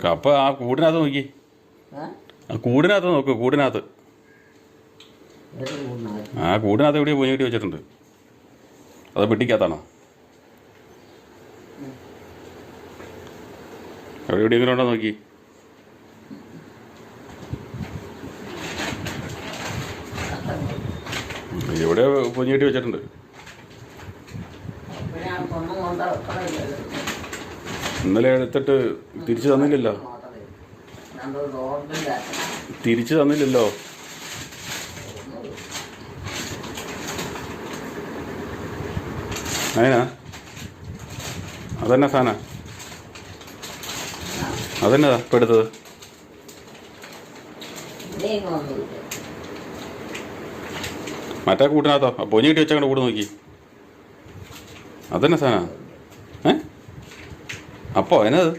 കപ്പ ആ കൂടിനകത്ത് നോക്കി. ആ കൂടിനകത്ത് നോക്ക്. കൂടിനകത്ത് എവിടെയോ പൊഞ്ഞിട്ട് വെച്ചിട്ടുണ്ട്. അത് പെട്ടിക്കകത്താണോ? എവിടെയെങ്കിലും ഉണ്ടോ നോക്കി. എവിടെ പൊഞ്ഞിട്ട് വെച്ചിട്ടുണ്ട്. ഇന്നലെ എടുത്തിട്ട് തിരിച്ചു തന്നില്ലല്ലോ. അതിനാ അതെന്നാ സാധന? അതെന്നതാ ഇപ്പം എടുത്തത്? മറ്റേ കൂട്ടിനകത്തോ? പൊഞ്ഞി കിട്ടി വെച്ചങ്ങോട്ട് കൂട് നോക്കി. അതെന്നാ സാധന? അപ്പോൾ അതിനത്